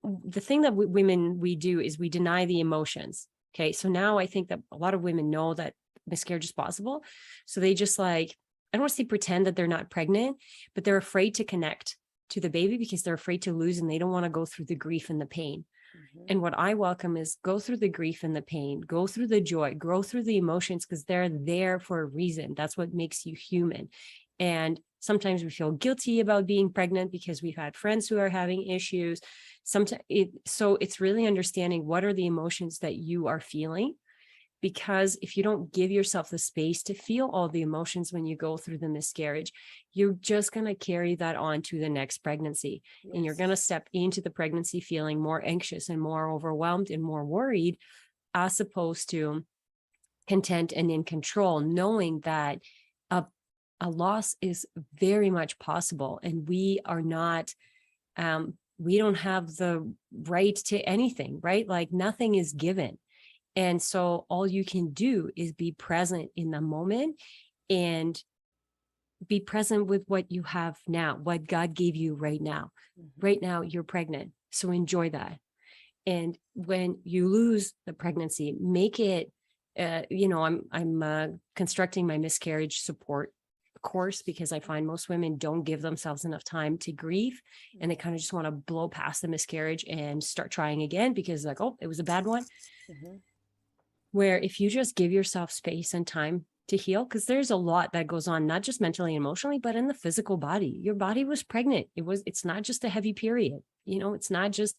the thing that we do is we deny the emotions. Okay. So now I think that a lot of women know that miscarriage is possible. So they just, like, I don't want to say pretend that they're not pregnant, but they're afraid to connect to the baby because they're afraid to lose, and they don't want to go through the grief and the pain. Mm-hmm. And what I welcome is, go through the grief and the pain, go through the joy, go through the emotions, because they're there for a reason. That's what makes you human. And sometimes we feel guilty about being pregnant because we've had friends who are having issues. So it's really understanding what are the emotions that you are feeling, because if you don't give yourself the space to feel all the emotions when you go through the miscarriage, you're just going to carry that on to the next pregnancy. Yes. And you're going to step into the pregnancy feeling more anxious and more overwhelmed and more worried, as opposed to content and in control, knowing that a loss is very much possible. And we are not, we don't have the right to anything, right? Like nothing is given. And so all you can do is be present in the moment and be present with what you have now, what God gave you right now. Mm-hmm. Right now, you're pregnant. So enjoy that. And when you lose the pregnancy, make it, I'm constructing my miscarriage support course because I find most women don't give themselves enough time to grieve, and they kind of just want to blow past the miscarriage and start trying again because like, oh, it was a bad one. Mm-hmm. Where if you just give yourself space and time to heal, because there's a lot that goes on, not just mentally and emotionally, but in the physical body. Your body was pregnant. It's not just a heavy period. It's not just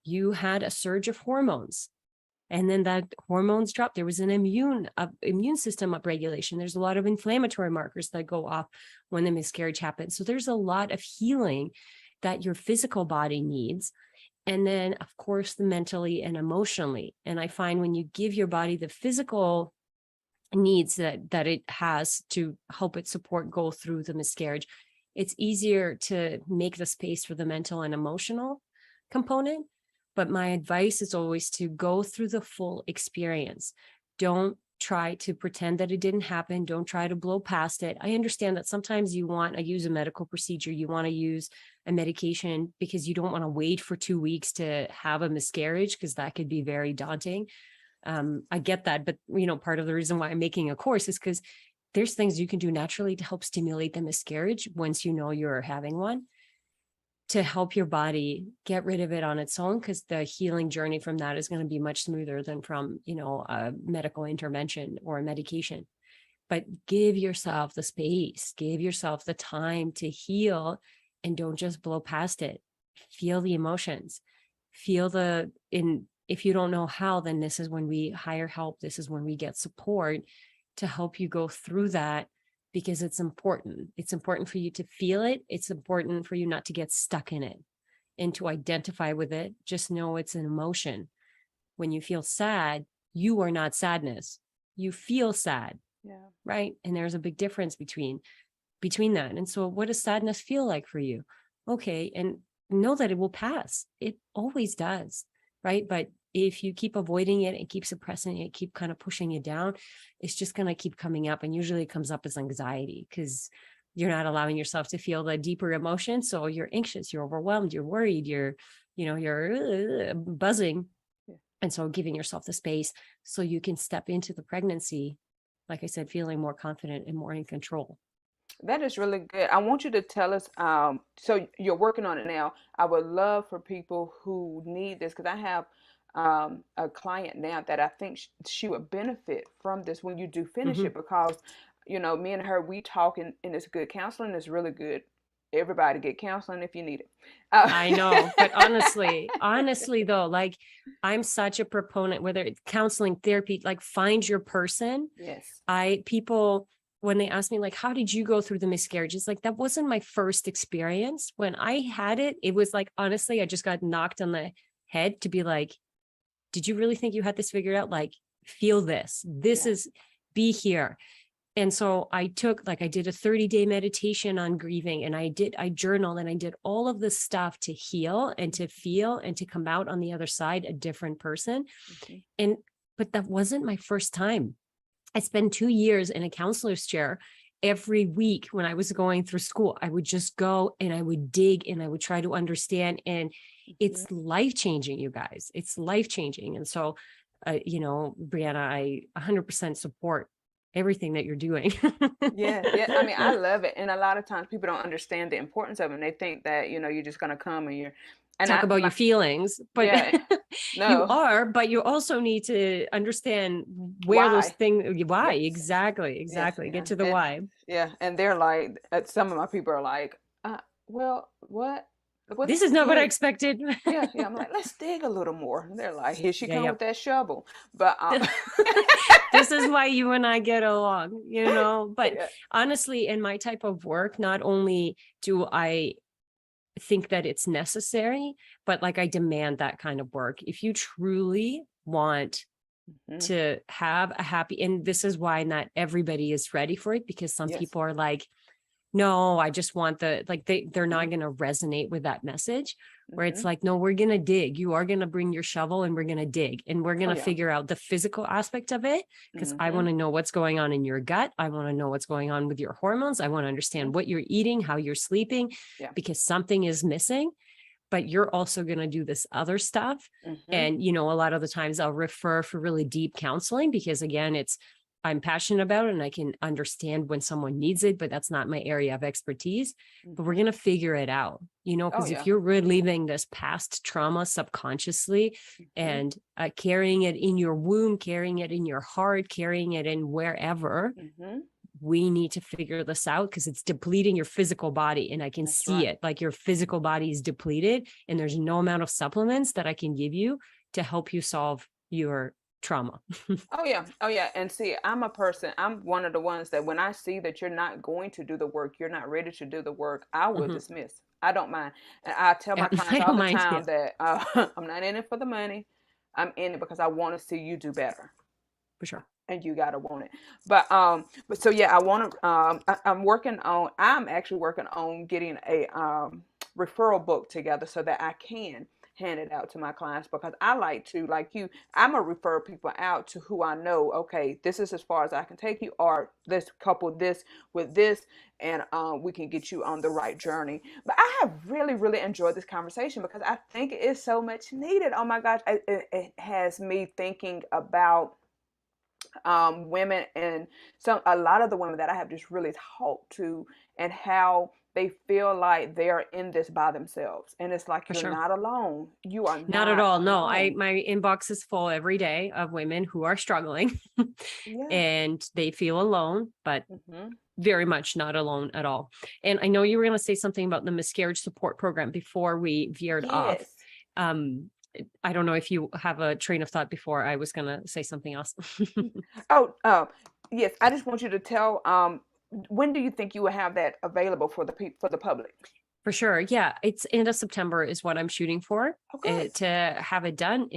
you had a surge of hormones and then that hormones dropped. There was an immune system upregulation. There's a lot of inflammatory markers that go off when the miscarriage happens. So there's a lot of healing that your physical body needs. And then, of course, the mentally and emotionally. And I find when you give your body the physical needs that it has to help it support go through the miscarriage, it's easier to make the space for the mental and emotional component. But my advice is always to go through the full experience. Don't try to pretend that it didn't happen. Don't try to blow past it. I understand that sometimes you want to use a medical procedure. You want to use a medication because you don't want to wait for 2 weeks to have a miscarriage, because that could be very daunting. I get that. But, part of the reason why I'm making a course is because there's things you can do naturally to help stimulate the miscarriage once you know you're having one, to help your body get rid of it on its own, because the healing journey from that is going to be much smoother than from, a medical intervention or a medication. But give yourself the space, give yourself the time to heal, and don't just blow past it. Feel the emotions, if you don't know how, then this is when we hire help. This is when we get support to help you go through that, because it's important. It's important for you to feel it. It's important for you not to get stuck in it and to identify with it. Just know it's an emotion. When you feel sad, you are not sadness. You feel sad. Yeah. Right. And there's a big difference between that. And so what does sadness feel like for you? Okay. And know that it will pass. It always does. Right. But if you keep avoiding it and keep suppressing it, keep kind of pushing it down, it's just going to keep coming up. And usually it comes up as anxiety because you're not allowing yourself to feel the deeper emotion. So you're anxious, you're overwhelmed, you're worried, you're buzzing. Yeah. And so giving yourself the space so you can step into the pregnancy, like I said, feeling more confident and more in control. That is really good. I want you to tell us, so you're working on it now. I would love for people who need this, because I have a client now that I think she would benefit from this when you do finish it, because, me and her, we talk, and it's good. Counseling is really good. Everybody get counseling if you need it. I know, but honestly though, like I'm such a proponent, whether it's counseling, therapy, like find your person. Yes. People, when they ask me like, how did you go through the miscarriage? It's like, that wasn't my first experience. When I had it, it was like, honestly, I just got knocked on the head to be like, did you really think you had this figured out? Like, feel this. This is, be here. And so I did a 30-day meditation on grieving, and I journaled, and I did all of this stuff to heal and to feel and to come out on the other side a different person. Okay. But that wasn't my first time. I spent 2 years in a counselor's chair. Every week when I was going through school, I would just go and I would dig and I would try to understand. And it's life-changing, you guys. It's life-changing. And so, Brianna, I 100% support everything that you're doing. Yeah. I mean, I love it. And a lot of times people don't understand the importance of it. And they think that, you're just going to come and talk about your feelings, but yeah, you no, are, but you also need to understand where those things, why. Yes. Exactly. Yeah. Get to the why. Yeah. And they're like, some of my people are like, well, what? This is not what I expected. Yeah. I'm like, let's dig a little more. And they're like, here she Yeah, come yeah. with that shovel. But This is why you and I get along, but Yeah. honestly, in my type of work, not only do I think that it's necessary, but like I demand that kind of work. If you truly want Mhm. to have a happy, and this is why not everybody is ready for it, because some Yes. people are like, no, I just want they're Mhm. not going to resonate with that message, where it's Mhm. like, no, we're going to dig. You are going to bring your shovel and we're going to dig and we're going Oh to yeah. figure out the physical aspect of it. Cause I Mhm. want to know what's going on in your gut. I want to know what's going on with your hormones. I want to Mhm. understand what you're eating, how you're sleeping, Yeah. because something is missing, but you're also going to do this other stuff. Mhm. And, a lot of the times I'll refer for really deep counseling because, again, I'm passionate about it and I can understand when someone needs it, but that's not my area of expertise. But we're Mhm. going to figure it out, Oh because if yeah. you're reliving this past trauma subconsciously Mhm. and carrying it in your womb, carrying it in your heart, carrying it in wherever, Mhm. we need to figure this out because it's depleting your physical body. And I can That's see right. it, like your physical body is depleted and there's no amount of supplements that I can give you to help you solve your trauma. Oh yeah. Oh yeah. And see, I'm one of the ones that when I see that you're not going to do the work, you're not ready to do the work, I will Mhm. dismiss. I don't mind. And I tell Yeah, my clients I all don't the mind. Yeah, time that I'm not in it for the money. I'm in it because I want to see you do better. for sure. And you gotta want it. But so yeah, I'm actually working on getting a referral book together so that I can hand it out to my clients because I like to, like you, I'm gonna refer people out to who I know, okay, this is as far as I can take you, or let's couple this with this, and we can get you on the right journey. But I have really, really enjoyed this conversation because I think it is so much needed. Oh my gosh, it has me thinking about women, and a lot of the women that I have just really talked to, and how they feel like they're in this by themselves, and it's like For you're sure. not alone. You are Not at not all. No, alone. my inbox is full every day of women who are struggling Yeah. and they feel alone, but Hmm. very much not alone at all. And I know you were going to say something about the miscarriage support program before we veered off. Yes. Um, I don't know if you have a train of thought before I was going to say something else. Oh, yes. I just want you to tell. When do you think you will have that available for for the public? For sure. Yeah. It's end of September is what I'm shooting for. Oh, good. To have it done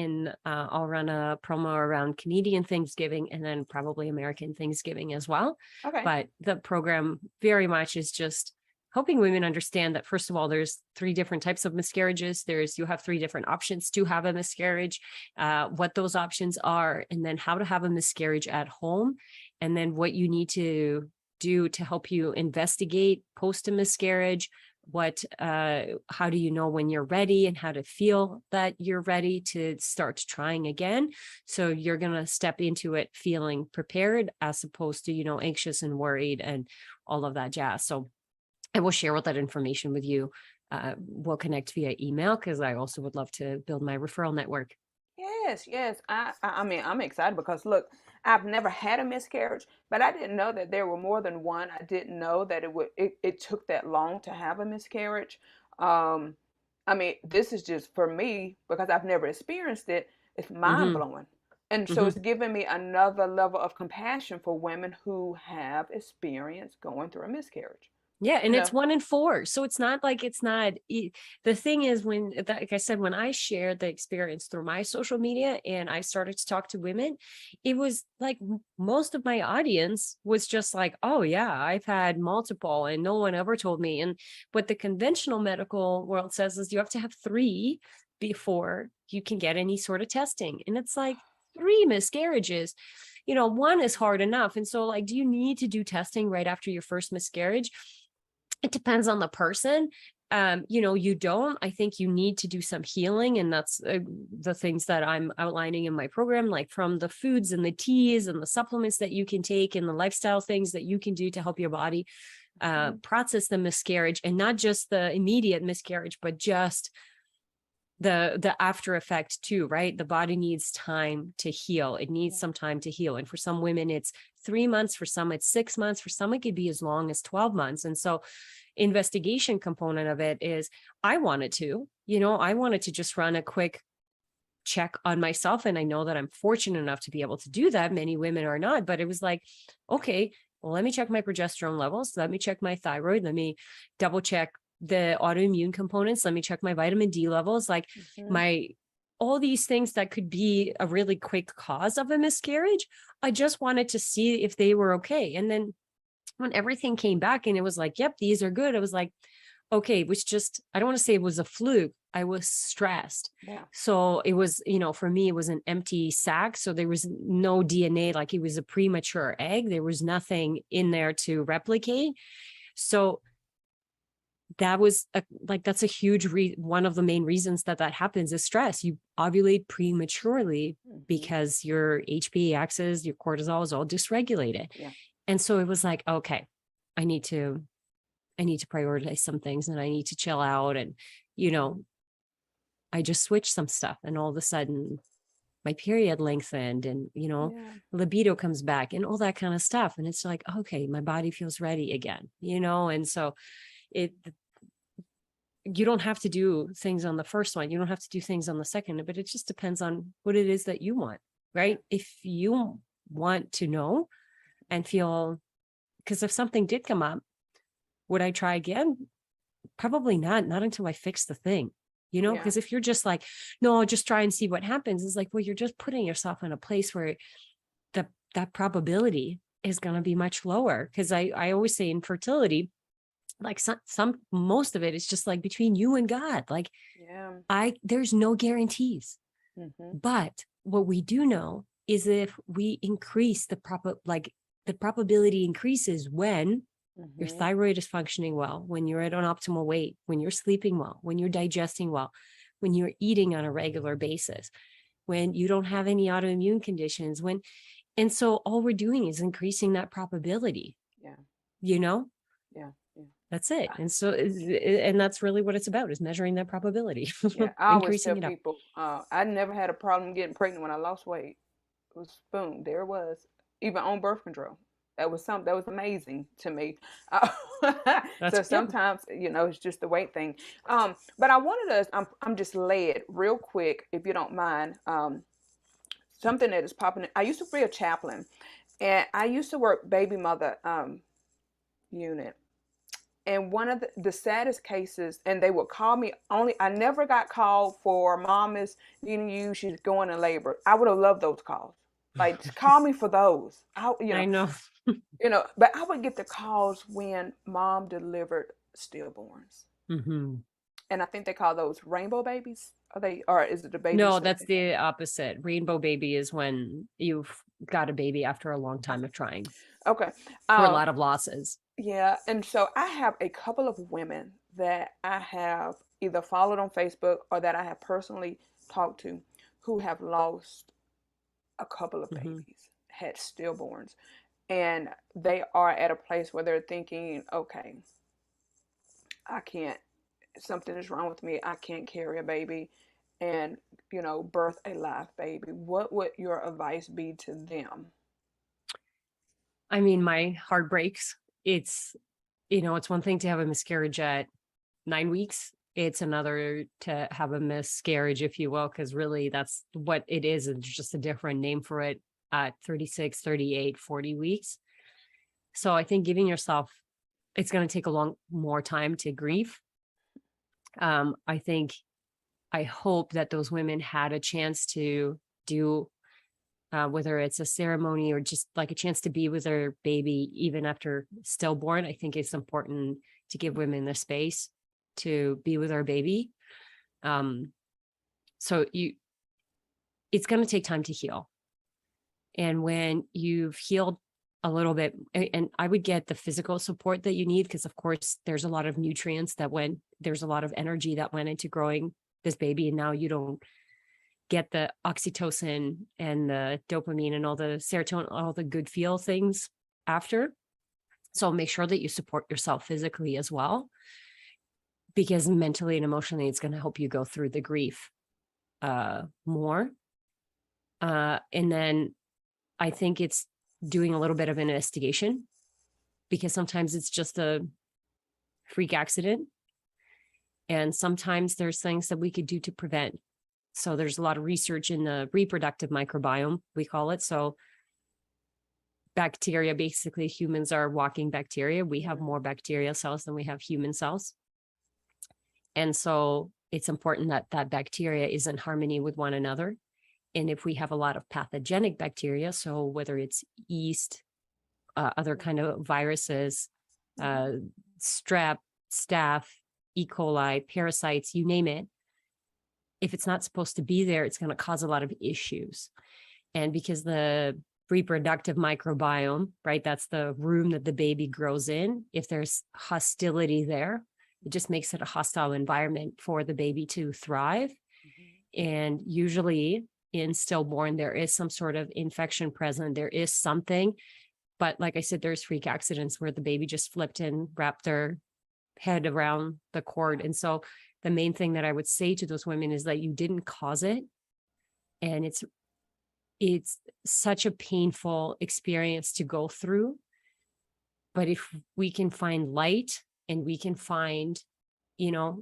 I'll run a promo around Canadian Thanksgiving and then probably American Thanksgiving as well. Okay. But the program very much is just helping women understand that, first of all, there's 3 different types of miscarriages. You have 3 different options to have a miscarriage, what those options are, and then how to have a miscarriage at home. And then what you need to do to help you investigate post a miscarriage, how do you know when you're ready and how to feel that you're ready to start trying again, so you're going to step into it feeling prepared as opposed to anxious and worried and all of that jazz. So I will share all that information with you. We'll connect via email because I also would love to build my referral network. Yes, yes. I mean, I'm excited because look, I've never had a miscarriage, but I didn't know that there were more than one. I didn't know that it took that long to have a miscarriage. Um, I mean, this is just for me because I've never experienced it. It's mind Hmm. blowing. And so Hmm. it's given me another level of compassion for women who have experienced going through a miscarriage. Yeah, You and it's know? 1 in 4. So it's not like the thing is, like I said, when I shared the experience through my social media and I started to talk to women, it was like most of my audience was just like, oh yeah, I've had multiple and no one ever told me. And what the conventional medical world says is you have to have 3 before you can get any sort of testing. And it's like 3 miscarriages. 1 is hard enough. And so, like, do you need to do testing right after your first miscarriage? It depends on the person. You don't. I think you need to do some healing, and that's the things that I'm outlining in my program, like from the foods and the teas and the supplements that you can take and the lifestyle things that you can do to help your body Mhm. process the miscarriage, and not just the immediate miscarriage, but just the after effect too, right? The body needs time to heal. It needs Yeah. some time to heal. And for some women, it's 3 months, for some, it's 6 months, for some, it could be as long as 12 months. And so, investigation component of it is I wanted to just run a quick check on myself. And I know that I'm fortunate enough to be able to do that. Many women are not, but it was like, okay, well, let me check my progesterone levels. Let me check my thyroid. Let me double check the autoimmune components. Let me check my vitamin D levels, like my, all these things that could be a really quick cause of a miscarriage. I just wanted to see if they were okay. And then when everything came back and it was like, yep, these are good. I was like, okay, it was just, I don't want to say it was a fluke. I was stressed. Yeah. So it was, for me, it was an empty sac. So there was no DNA, like it was a premature egg. There was nothing in there to replicate. So that was that's a huge one of the main reasons that happens is stress. You ovulate prematurely because your HPA axis, your cortisol is all dysregulated. Yeah. And so it was like, okay, I need to prioritize some things and I need to chill out. And, I just switched some stuff and all of a sudden my period lengthened and, libido comes back and all that kind of stuff. And it's like, okay, my body feels ready again, and so you don't have to do things on the first one. You don't have to do things on the second, but it just depends on what it is that you want, right? If you want to know and feel, because if something did come up, would I try again? Probably not until I fix the thing, because if you're just like, no, I'll just try and see what happens. It's like, well, you're just putting yourself in a place where that probability is going to be much lower. Because I always say in fertility, like most of it is just like between you and God. Like, there's no guarantees. But what we do know is if we increase the probability increases when your thyroid is functioning well, when you're at an optimal weight, when you're sleeping well, when you're digesting well, when you're eating on a regular basis, when you don't have any autoimmune conditions, and so all we're doing is increasing that probability. Yeah. That's it. And so, and that's really what it's about, is measuring that probability. I always increasing tell it up. people, I never had a problem getting pregnant when I lost weight. It was boom, there it was. Even on birth control. That was something that was amazing to me. So sometimes, it's just the weight thing. But I wanted us, I'm just led real quick, if you don't mind. Something that is popping. I used to be a chaplain, and I used to work baby mother unit. And one of the saddest cases, and they would call me I never got called for mom is needing you, she's going in labor. I would have loved those calls. Like, call me for those. I know. But I would get the calls when mom delivered stillborns. And I think they call those rainbow babies. Or is it the baby? No, that's the opposite. Rainbow baby is when you've got a baby after a long time of trying. Okay. For a lot of losses. Yeah. And so I have a couple of women that I have either followed on Facebook or that I have personally talked to who have lost a couple of babies, had stillborns. And they are at a place where they're thinking, okay, I can't, something is wrong with me. I can't carry a baby and, birth a live baby. What would your advice be to them? I mean, my heart breaks. It's one thing to have a miscarriage at 9 weeks. It's another to have a miscarriage, if you will, because really that's what it is. It's just a different name for it at 36, 38, 40 weeks. So I think giving yourself, it's going to take a long more time to grieve. I hope that those women had a chance to do, whether it's a ceremony or just like a chance to be with their baby, even after stillborn. I think it's important to give women the space to be with our baby. So it's going to take time to heal. And when you've healed a little bit, and I would get the physical support that you need, because of course there's a lot of nutrients there's a lot of energy that went into growing this baby. And now you don't get the oxytocin and the dopamine and all the serotonin, all the good feel things after. So make sure that you support yourself physically as well, because mentally and emotionally, it's going to help you go through the grief more. And then I think it's doing a little bit of investigation, because sometimes it's just a freak accident. And sometimes there's things that we could do to prevent So there's a lot of research in the reproductive microbiome, we call it. So bacteria, basically humans are walking bacteria. We have more bacterial cells than we have human cells. And so it's important that that bacteria is in harmony with one another. And if we have a lot of pathogenic bacteria, so whether it's yeast, other kind of viruses, strep, staph, E. coli, parasites, you name it, if it's not supposed to be there, it's going to cause a lot of issues. And because the reproductive microbiome, right, that's the room that the baby grows in, if there's hostility there, it just makes it a hostile environment for the baby to thrive. And usually in stillborn, there is some sort of infection present. There is something. But like I said, there's freak accidents where the baby just flipped and wrapped their head around the cord. And so the main thing that I would say to those women is that you didn't cause it. And it's such a painful experience to go through. But if we can find light and we can find, you know,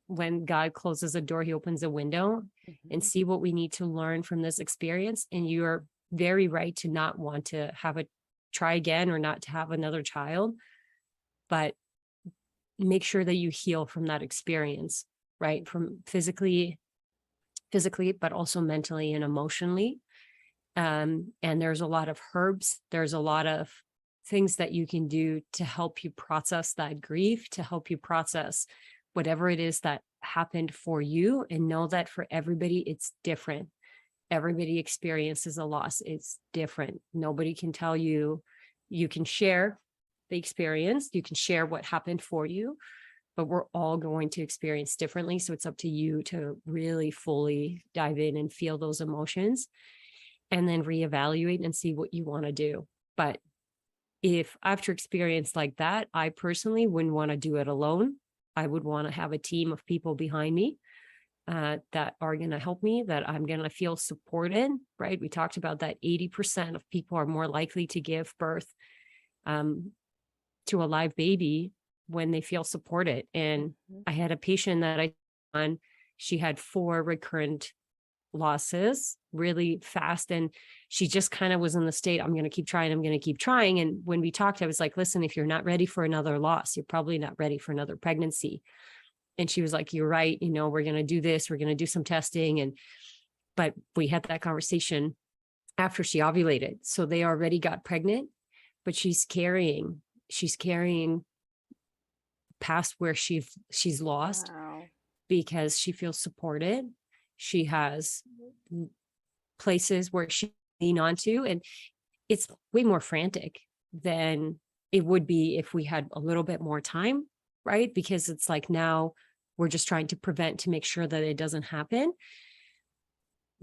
when God closes a door, he opens a window, and see what we need to learn from this experience. And you're very right to not want to have a try again or not to have another child, but make sure that you heal from that experience, right? From physically, but also mentally and emotionally. And there's a lot of herbs. There's a lot of things that you can do to help you process that grief, to help you process whatever it is that happened for you, and know that for everybody, it's different. Everybody experiences a loss. It's different. Nobody can tell you. You can share the experience. You can share what happened for you, but we're all going to experience differently. So it's up to you to really fully dive in and feel those emotions, and then reevaluate and see what you want to do. But if after experience like that, I personally wouldn't want to do it alone. I would want to have a team of people behind me that are going to help me, that I'm going to feel supported, right? We talked about that 80% of people are more likely to give birth to a live baby when they feel supported. And I had a patient that I on, she had 4 recurrent losses really fast. And she just kind of was in the state, I'm going to keep trying. I'm going to keep trying. And when we talked, I was like, listen, if you're not ready for another loss, you're probably not ready for another pregnancy. And she was like, you're right. You know, we're going to do this. We're going to do some testing. But we had that conversation after she ovulated. So they already got pregnant, but she's carrying past where she's lost. Wow. Because she feels supported. She has places where she lean onto, and it's way more frantic than it would be if we had a little bit more time, right? Because it's like now we're just trying to prevent, to make sure that it doesn't happen.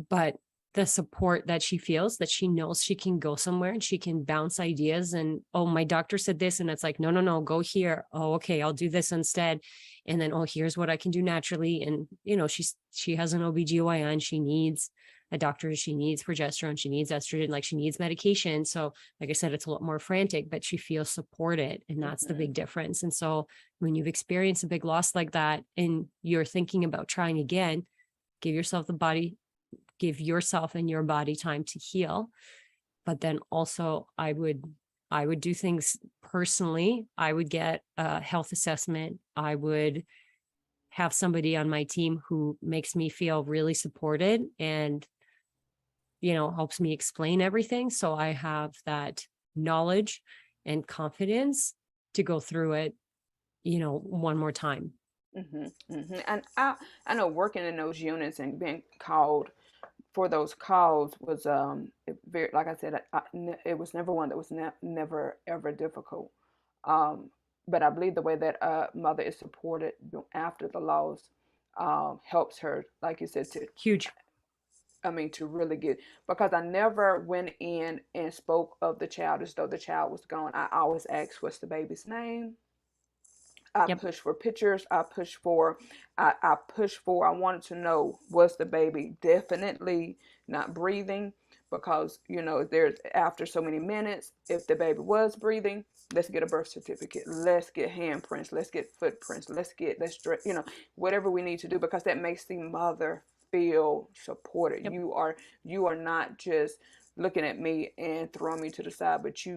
But the support that she feels, that she knows she can go somewhere and she can bounce ideas, and, oh, my doctor said this, and it's like, no, go here. Oh, okay, I'll do this instead. And then, oh, here's what I can do naturally. And, you know, she has an OBGYN, she needs a doctor, she needs progesterone, she needs estrogen, like she needs medication. So like I said, it's a lot more frantic, but she feels supported, and that's the big difference. And so when you've experienced a big loss like that and you're thinking about trying again, give yourself and your body time to heal. But then also I would do things personally. I would get a health assessment. I would have somebody on my team who makes me feel really supported and, you know, helps me explain everything. So I have that knowledge and confidence to go through it, you know, one more time. And I know working in those units and being called for those calls was very, like I said, it was never one that was never ever difficult. But I believe the way that a mother is supported after the loss helps her, like you said, to Huge. to really get, because I never went in and spoke of the child as though the child was gone. I always asked, what's the baby's name? I Yep. pushed for pictures. I pushed for, I wanted to know, was the baby definitely not breathing? Because, you know, there's, after so many minutes, if the baby was breathing, let's get a birth certificate. Let's get handprints. Let's get footprints. Let's whatever we need to do, because that makes the mother feel supported. Yep. You are not just looking at me and throwing me to the side, but you